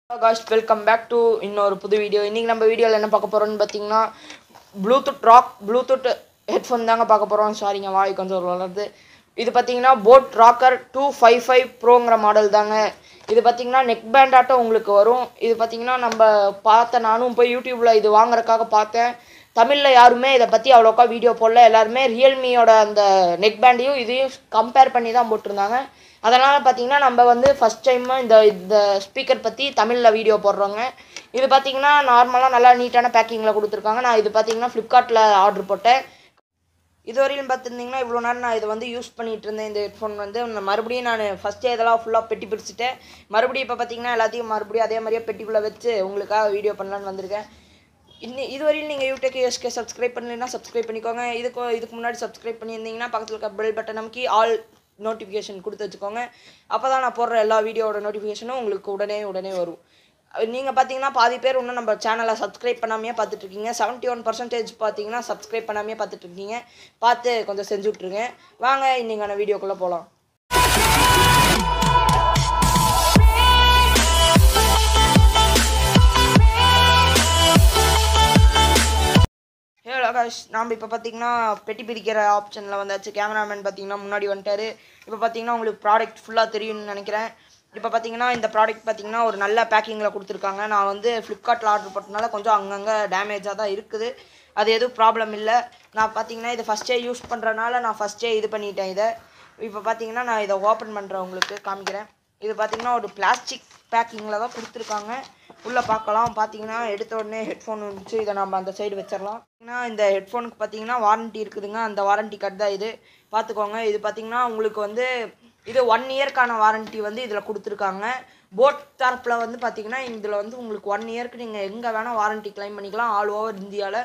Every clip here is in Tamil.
Hello guys, welcome back to இன்னொரு புது வீடியோ. இன்னைக்கு நம்ம வீடியோல என்ன பார்க்க போறோம்னு பாத்தீங்கன்னா ப்ளூடூத் ஹெட்ஃபோன் தாங்க பார்க்க போறோம். சாரிங்க வாய் கொஞ்சம் வளருது. இது பாத்தீங்கன்னா போட் ராக்கர் 255 ப்ரோங்கற மாடல் தாங்க. இது பாத்தீங்கன்னா நெக் பேண்ட் ஆட்ட உங்களுக்கு வரும். இது பாத்தீங்கன்னா நம்ம நானும் போய் யூடியூப்ல இது வாங்குறதுக்காக பார்த்தேன். தமிழ்ல யாருமே இத பத்தி அவ்வளோக்கா வீடியோ போடல. எல்லாரும் ரியல்மியோட அந்த நெக் பேண்டையும் இதையும் கம்பேர் பண்ணி தான் போட்டுருந்தாங்க. அதனால் பார்த்தீங்கன்னா நம்ம வந்து ஃபஸ்ட் டைம் இந்த ஸ்பீக்கர் பற்றி தமிழில் வீடியோ போடுறோங்க. இது பார்த்தீங்கன்னா நார்மலாக நல்லா நீட்டான பேக்கிங்கில் கொடுத்துருக்காங்க. நான் இது பார்த்தீங்கன்னா ஃப்ளிப்கார்ட்டில் ஆர்டர் போட்டேன். இதுவரையிலும் பார்த்துருந்தீங்கன்னா இவ்வளோ நேரம் நான் இதை வந்து யூஸ் பண்ணிகிட்டு இருந்தேன். இந்த ஹெட்ஃபோன் வந்து மறுபடியும் நான் ஃபஸ்ட்டே இதெல்லாம் ஃபுல்லாக பெட்டி பிரிச்சுட்டேன். மறுபடியும் இப்போ பார்த்தீங்கன்னா எல்லாத்தையும் மறுபடியும் அதே மாதிரியே பெட்டிக்குள்ளே வச்சு உங்களுக்காக வீடியோ பண்ணலான்னு வந்திருக்கேன். இதுவரையும் நீங்கள் யூடியூப்க்கு சப்ஸ்கிரைப் பண்ணலைன்னா சப்ஸ்கிரைப் பண்ணிக்கோங்க. இதுக்கு முன்னாடி சப்ஸ்கிரைப் பண்ணியிருந்தீங்கன்னா பக்கத்தில் இருக்க பெல் பட்டன் நமக்கு ஆல் நோட்டிஃபிகேஷன் கொடுத்து வச்சுக்கோங்க. அப்போ தான் நான் போடுற எல்லா வீடியோட நோட்டிஃபிகேஷனும் உங்களுக்கு உடனே வரும். நீங்கள் பார்த்தீங்கன்னா பாதி பேர் இன்னும் நம்ம சேனலை சப்ஸ்கிரைப் பண்ணாமையே பார்த்துட்ருக்கீங்க. 71% பார்த்தீங்கன்னா சப்ஸ்கிரைப் பண்ணாமையே பார்த்துட்ருக்கீங்க. பார்த்து கொஞ்சம் செஞ்சு விட்ருங்க. வாங்க இன்றைக்கான வீடியோக்குள்ளே போகலாம். நாம் இப்போ பார்த்தீங்கன்னா பெட்டி பிரிக்கிற ஆப்ஷனில் வந்தாச்சு. கேமராமேன் பார்த்தீங்கன்னா முன்னாடி வந்துட்டார். இப்போ பார்த்தீங்கன்னா உங்களுக்கு ப்ராடக்ட் ஃபுல்லாக தெரியும்னு நினைக்கிறேன். இப்போ பார்த்தீங்கன்னா இந்த ப்ராடக்ட் பார்த்தீங்கன்னா ஒரு நல்ல பேக்கிங்கில் கொடுத்துருக்காங்க. நான் வந்து ஃப்ளிப்கார்ட்டில் ஆர்டர் போட்டனால கொஞ்சம் அங்கங்கே டேமேஜாக தான் இருக்குது. அது எதுவும் ப்ராப்ளம் இல்லை. நான் பார்த்தீங்கன்னா இதை ஃபஸ்ட்டே யூஸ் பண்ணுறனால நான் ஃபஸ்ட்டே இது பண்ணிட்டேன். இப்போ பார்த்தீங்கன்னா நான் இதை ஓப்பன் பண்ணுறேன், உங்களுக்கு காமிக்கிறேன். இது பார்த்தீங்கன்னா ஒரு பிளாஸ்டிக் பேக்கிங்கில் தான் கொடுத்துருக்காங்க. உள்ளே பார்க்கலாம். பார்த்தீங்கன்னா எடுத்த உடனே ஹெட்ஃபோன் வந்துச்சு. இதை நம்ம அந்த சைடு வச்சிடலாம். இந்த ஹெட்ஃபோனுக்கு பார்த்தீங்கன்னா வாரண்ட்டி இருக்குதுங்க. அந்த வாரண்ட்டி கார்டு தான் இது, பார்த்துக்கோங்க. இது பார்த்தீங்கன்னா உங்களுக்கு வந்து இது 1 இயர்க்கான வாரண்ட்டி வந்து இதில் கொடுத்துருக்காங்க. போட் தரப்பில் வந்து பார்த்தீங்கன்னா இதில் வந்து உங்களுக்கு 1 இயருக்கு நீங்கள் எங்கே வேணால் வாரண்ட்டி கிளைம் பண்ணிக்கலாம் ஆல் ஓவர் இந்தியாவில்.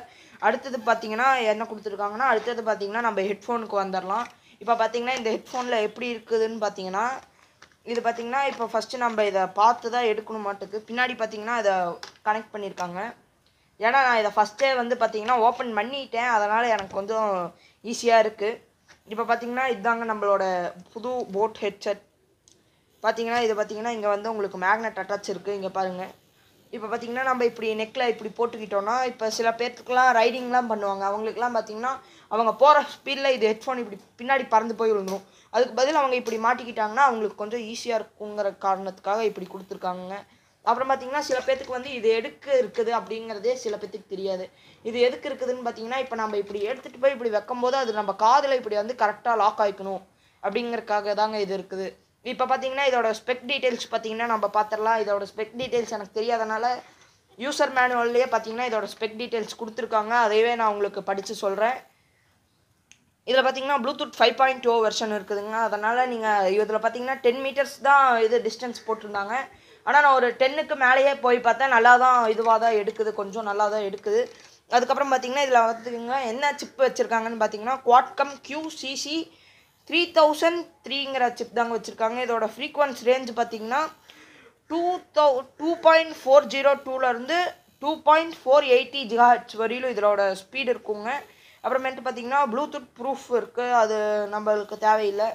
அடுத்தது பார்த்தீங்கன்னா என்ன கொடுத்துருக்காங்கன்னா அடுத்தது பார்த்தீங்கன்னா நம்ம ஹெட்ஃபோனுக்கு வந்துடலாம். இப்போ பார்த்தீங்கன்னா இந்த ஹெட்ஃபோனில் எப்படி இருக்குதுன்னு பார்த்தீங்கன்னா இது பார்த்தீங்கன்னா இப்போ ஃபஸ்ட்டு நம்ம இதை பார்த்து தான் எடுக்கணும் மாட்டுக்கு. பின்னாடி பார்த்தீங்கன்னா இதை கனெக்ட் பண்ணியிருக்காங்க. ஏன்னா நான் இதை ஃபஸ்ட்டே வந்து பார்த்தீங்கன்னா ஓப்பன் பண்ணிட்டேன். அதனால் எனக்கு கொஞ்சம் ஈஸியாக இருக்குது. இப்போ பார்த்தீங்கன்னா இதுதாங்க நம்மளோட புது போட் ஹெட்செட். பார்த்தீங்கன்னா இது பார்த்தீங்கன்னா இங்கே வந்து உங்களுக்கு மேக்னெட் அட்டாச் இருக்குது. இங்கே பாருங்கள். இப்போ பார்த்தீங்கன்னா நம்ம இப்படி நெக்கில் இப்படி போட்டுக்கிட்டோன்னா இப்போ சில பேர்த்துக்குலாம் ரைடிங்லாம் பண்ணுவாங்க. அவங்களுக்குலாம் பார்த்தீங்கன்னா அவங்க போகிற ஸ்பீடில் இது ஹெட்ஃபோன் இப்படி பின்னாடி பறந்து போய் விழுந்துடும். அதுக்கு பதில் அவங்க இப்படி மாட்டிக்கிட்டாங்கன்னா அவங்களுக்கு கொஞ்சம் ஈஸியாக இருக்குங்கிற காரணத்துக்காக இப்படி கொடுத்துருக்காங்க. அப்புறம் பார்த்தீங்கன்னா சில பேர்த்துக்கு வந்து இது எதுக்கு இருக்குது அப்படிங்கிறதே சில பேர்த்துக்கு தெரியாது. இது எதுக்கு இருக்குதுன்னு பார்த்தீங்கன்னா இப்போ நம்ம இப்படி எடுத்துகிட்டு போய் இப்படி வைக்கும்போது அது நம்ம காதில் இப்படி வந்து கரெக்டாக லாக் ஆகிக்கணும் அப்படிங்கிறதுக்காக தாங்க இது இருக்குது. இப்போ பார்த்தீங்கன்னா இதோட ஸ்பெக் டீட்டெயில்ஸ் பார்த்தீங்கன்னா நம்ம பார்த்துடலாம். இதோட ஸ்பெக் டீட்டெயில்ஸ் எனக்கு தெரியாதனால யூசர் மேனுவல்லையே பார்த்தீங்கன்னா இதோட ஸ்பெக் டீட்டெயில்ஸ் கொடுத்துருக்காங்க. அதையவே நான் உங்களுக்கு படித்து சொல்கிறேன். இதில் பார்த்தீங்கன்னா ப்ளூடூத் 5.0 வெர்ஷன் இருக்குதுங்க. அதனால் நீங்கள் இதில் பார்த்தீங்கன்னா 10 மீட்டர்ஸ் தான் இது டிஸ்டன்ஸ் போட்டிருந்தாங்க. ஆனால் நான் ஒரு 10க்கு மேலேயே போய் பார்த்தேன். நல்லா தான் இதுவாக தான் எடுக்குது, கொஞ்சம் நல்லா தான் எடுக்குது. அதுக்கப்புறம் பார்த்தீங்கன்னா இதில் பார்த்துக்கிங்க என்ன சிப் வச்சுருக்காங்கன்னு பார்த்தீங்கன்னா குவாட்கம் QCC 3003ங்கிற சிப் தாங்க வச்சுருக்காங்க. இதோட ஃப்ரீக்வன்சி ரேஞ்ச் பார்த்தீங்கன்னா 2.402லேருந்து 2.480 GHz வரையிலும் இதோட ஸ்பீடு இருக்குங்க. அப்புறமேட்டு பார்த்தீங்கன்னா ப்ளூடூத் ப்ரூஃப் இருக்குது, அது நம்மளுக்கு தேவையில்லை.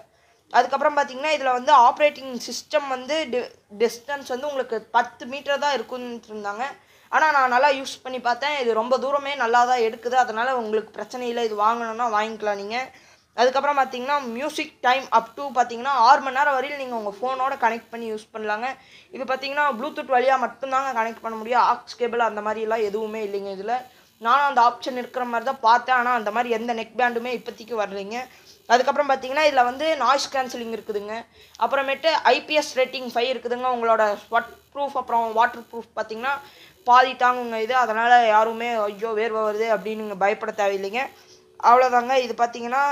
அதுக்கப்புறம் பார்த்தீங்கன்னா இதில் வந்து ஆப்ரேட்டிங் சிஸ்டம் வந்து டிஸ்டன்ஸ் வந்து உங்களுக்கு 10 மீட்டர் தான் இருக்குன்னு இருந்தாங்க. ஆனால் நான் நல்லா யூஸ் பண்ணி பார்த்தேன். இது ரொம்ப தூரமே நல்லா தான் எடுக்குது. அதனால் உங்களுக்கு பிரச்சனை இல்லை. இது வாங்கணுன்னா வாங்கிக்கலாம் நீங்கள். அதுக்கப்புறம் பார்த்தீங்கன்னா மியூசிக் டைம் அப் டு பார்த்தீங்கன்னா 6 மணி நேரம் வரையில் நீங்கள் உங்கள் ஃபோனோட கனெக்ட் பண்ணி யூஸ் பண்ணலாங்க. இது பார்த்தீங்கன்னா ப்ளூடூத் வழியாக மட்டும்தாங்க கனெக்ட் பண்ண முடியும். ஆக்ஸ் கேபிள் அந்த மாதிரிலாம் எதுவுமே இல்லைங்க இதில். நானும் அந்த ஆப்ஷன் இருக்கிற மாதிரி தான் பார்த்தேன். ஆனால் அந்த மாதிரி எந்த நெக் பேண்டுமே இப்போதைக்கு வரலைங்க. அதுக்கப்புறம் பார்த்தீங்கன்னா இதில் வந்து நாய்ஸ் கேன்சலிங் இருக்குதுங்க. அப்புறமேட்டு IPS ரேட்டிங் 5 இருக்குதுங்க. உங்களோட ஸ்வட் ப்ரூஃப் அப்புறம் வாட்டர் ப்ரூஃப் பார்த்தீங்கன்னா பாதி தாங்குங்க இது. அதனால் யாருமே ஐயோ வேர்வை வருது அப்படின்னு நீங்கள் பயப்பட தேவையில்லைங்க. அவ்வளோதாங்க. இது பார்த்தீங்கன்னா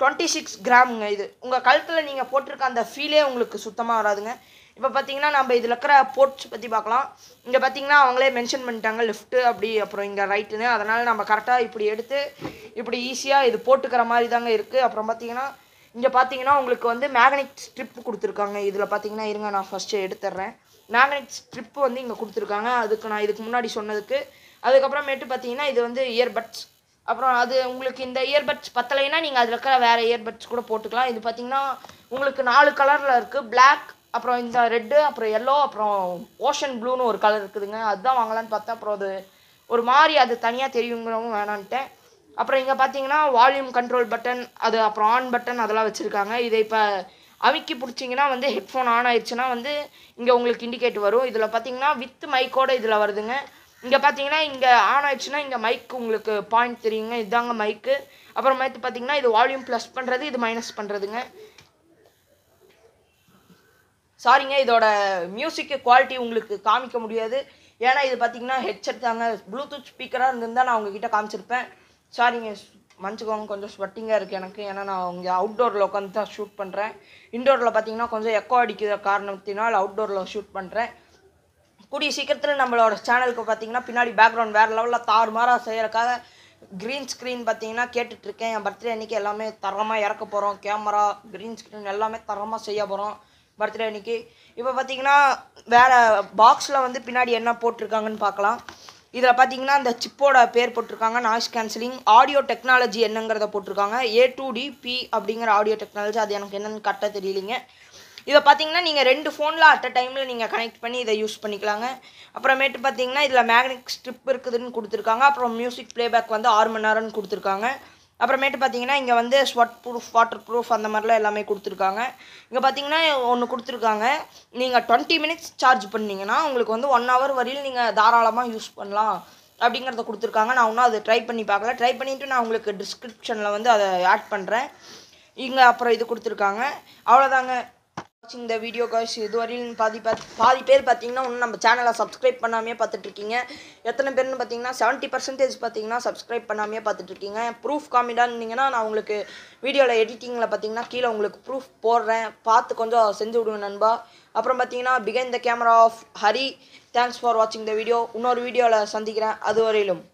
26 கிராமுங்க. இது உங்கள் கழுத்தில் நீங்கள் போட்டிருக்க அந்த ஃபீலே உங்களுக்கு சுத்தமாக வராதுங்க. இப்போ பார்த்தீங்கன்னா நம்ம இதில் இருக்கிற போர்ட்ஸ் பற்றி பார்க்கலாம். இங்கே பார்த்தீங்கன்னா அவங்களே மென்ஷன் பண்ணிட்டாங்க லெஃப்ட்டு அப்படி அப்புறம் இங்கே ரைட்டுன்னு. அதனால் நம்ம கரெக்டாக இப்படி எடுத்து இப்படி ஈஸியாக இது போட்டுக்கிற மாதிரி தாங்க இருக்குது. அப்புறம் பார்த்தீங்கன்னா இங்கே பார்த்தீங்கன்னா உங்களுக்கு வந்து மேக்னெட் ஸ்ட்ரிப் கொடுத்துருக்காங்க. இதில் பார்த்தீங்கன்னா இருங்க நான் ஃபஸ்ட்டு எடுத்துட்றேன். மேக்னெட் ஸ்ட்ரிப்பு வந்து இங்கே கொடுத்துருக்காங்க. அதுக்கு நான் இதுக்கு முன்னாடி சொன்னதுக்கு. அதுக்கப்புறமேட்டு பார்த்தீங்கன்னா இது வந்து இயர்பட்ஸ். அப்புறம் அது உங்களுக்கு இந்த இயர்பட்ஸ் பத்தலைன்னா நீங்கள் அதில் இருக்கிற வேறு இயர்பட்ஸ் கூட போட்டுக்கலாம். இது பார்த்தீங்கன்னா உங்களுக்கு 4 கலரில் இருக்குது. பிளாக், அப்புறம் இந்த ரெட்டு, அப்புறம் எல்லோ, அப்புறம் ஓஷன் ப்ளூன்னு ஒரு கலர் இருக்குதுங்க. அதுதான் வாங்கலான்னு பார்த்தேன். அப்புறம் அது ஒரு மாதிரி அது தனியாக தெரியுங்கிறவங்க வேணான்ட்டேன். அப்புறம் இங்கே பார்த்தீங்கன்னா வால்யூம் கண்ட்ரோல் பட்டன், அது அப்புறம் ஆன் பட்டன் அதெல்லாம் வச்சுருக்காங்க. இதை இப்போ அமுக்கி பிடிச்சிங்கன்னா வந்து ஹெட்ஃபோன் ஆன் ஆயிடுச்சுன்னா வந்து இங்கே உங்களுக்கு இண்டிகேட் வரும். இதில் பார்த்தீங்கன்னா வித் மைக்கோடு இதில் வருதுங்க. இங்கே பார்த்தீங்கன்னா இங்கே ஆன் ஆயிடுச்சுன்னா இங்கே மைக் உங்களுக்கு பாயிண்ட் தெரியுங்க. இதுதாங்க மைக்கு. அப்புறமேட்டு பார்த்தீங்கன்னா இது வால்யூம் ப்ளஸ் பண்ணுறது, இது மைனஸ் பண்ணுறதுங்க. சாரிங்க, இதோட மியூசிக்கு குவாலிட்டி உங்களுக்கு காமிக்க முடியாது. ஏன்னா இது பார்த்தீங்கன்னா ஹெட்செட் தாங்க. ப்ளூடூத் ஸ்பீக்கராக இருந்திருந்தால் நான் உங்ககிட்ட காமிச்சிருப்பேன். சாரிங்க, மன்னிச்சுக்கோங்க. கொஞ்சம் ஸ்வெட்டிங்காக இருக்குது எனக்கு. ஏன்னா நான் இங்கே அவுட்டோரில் உட்காந்து தான் ஷூட் பண்ணுறேன். இன்டோரில் பார்த்தீங்கன்னா கொஞ்சம் எக்கோ அடிக்கிற காரணத்தினால் அவுட்டோரில் ஷூட் பண்ணுறேன். கூடிய சீக்கிரத்தில் நம்மளோட சேனலுக்கு பார்த்தீங்கன்னா பின்னாடி பேக்ரவுண்ட் வேறு லெவலில் தாறுமாறாக செய்யறதுக்காக க்ரீன் ஸ்க்ரீன் பார்த்தீங்கன்னா கேட்டுட்ருக்கேன். என் பர்த்டே அன்றைக்கி எல்லாமே தரமாக இறக்க போகிறோம். கேமரா, க்ரீன் ஸ்க்ரீன் எல்லாமே தரமாக செய்ய போகிறோம் பர்த்டே அன்றைக்கி. இப்போ பார்த்தீங்கன்னா வேறு பாக்ஸில் வந்து பின்னாடி என்ன போட்டிருக்காங்கன்னு பார்க்கலாம். இதில் பார்த்தீங்கன்னா இந்த சிப்போட பேர் போட்டிருக்காங்க, நாய்ஸ் கேன்சலிங். ஆடியோ டெக்னாலஜி என்னங்கிறத போட்டிருக்காங்க. A2DP அப்படிங்கிற ஆடியோ டெக்னாலஜி. அது எனக்கு என்னென்னு கரெக்டாக தெரியலிங்க. இதை பார்த்தீங்கன்னா நீங்கள் 2 ஃபோனில் அட் அ டைமில் நீங்கள் கனெக்ட் பண்ணி இதை யூஸ் பண்ணிக்கலாங்க. அப்புறமேட்டு பார்த்தீங்கன்னா இதில் மேக்னெட்டிக் ஸ்ட்ரிப் இருக்குதுன்னு கொடுத்துருக்காங்க. அப்புறம் மியூசிக் ப்ளேபேக் வந்து 6 மணி நேரம்னு கொடுத்துருக்காங்க. அப்புறமேட்டு பார்த்தீங்கன்னா இங்கே வந்து ஸ்வெட் ப்ரூஃப், வாட்டர் ப்ரூஃப் அந்த மாதிரிலாம் எல்லாமே கொடுத்துருக்காங்க. இங்கே பார்த்தீங்கன்னா ஒன்று கொடுத்துருக்காங்க, நீங்கள் 20 மினிட்ஸ் சார்ஜ் பண்ணிங்கன்னா உங்களுக்கு வந்து 1 ஹவர் வரையில் நீங்கள் தாராளமாக யூஸ் பண்ணலாம் அப்படிங்கிறத கொடுத்துருக்காங்க. நான் இன்னும் அதை ட்ரை பண்ணி பார்க்கல. ட்ரை பண்ணிவிட்டு நான் உங்களுக்கு டிஸ்கிரிப்ஷனில் வந்து அதை ஆட் பண்ணுறேன். இங்கே அப்புறம் இது கொடுத்துருக்காங்க. அவ்வளோதாங்க இந்த வீடியோ காய்ஸ். இதுவரையும் பாதி பேர் பார்த்தீங்கன்னா இன்னும் நம்ம சேனலை சப்ஸ்கிரைப் பண்ணாமே பார்த்துட்ருக்கீங்க. எத்தனை பேர்னு பார்த்தீங்கன்னா 70% பார்த்தீங்கன்னா சப்ஸ்கிரைப் பண்ணாமே பார்த்துட்ருக்கீங்க. ப்ரூஃப் காமிடான்னீங்கன்னா நான் உங்களுக்கு வீடியோவில் எடிட்டிங்கில் பார்த்தீங்கன்னா கீழே உங்களுக்கு ப்ரூஃப் போடுறேன். பார்த்து கொஞ்சம் செஞ்சு விடுங்க நண்பா. அப்புறம் பார்த்தீங்கன்னா behind the camera off Hari. Thanks for வாட்சிங் த வீடியோ. இன்னொரு வீடியோவில் சந்திக்கிறேன். அது வரையிலும்